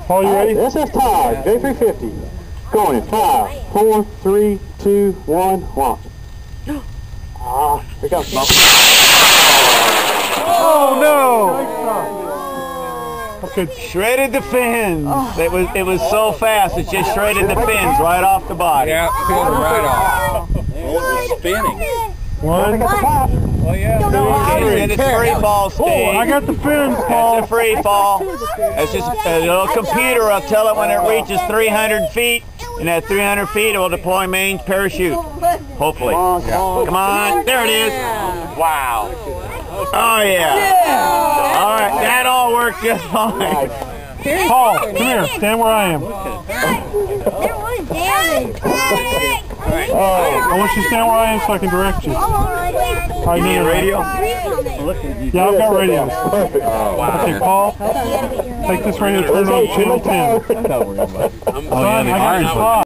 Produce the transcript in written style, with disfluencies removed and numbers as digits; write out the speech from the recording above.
Paul, you ready? SSTOG, J350. Going in 5, 4, 3, 2, 1, launch. Here comes smoke. Oh no! Okay. Shredded the fins. It was so fast, it just shredded the fins right off the body. Yeah, peeled them right off. Well, it was spinning. One. Oh yeah. And it's free fall stage. Oh, I got the fins, Paul. It's a free fall. It's just a little computer. I'll tell it when it reaches 300 feet. And at 300 feet, it will deploy main parachute. Hopefully. Come on. There it is. Wow. Oh, yeah. All right. That all worked just fine. Paul, come here. Stand where I am. I want you to stand where I am so I can direct you. I need a radio. Yeah, I've got radio. Okay, Paul, take this radio, turn it on channel 10. Son, I got your spot.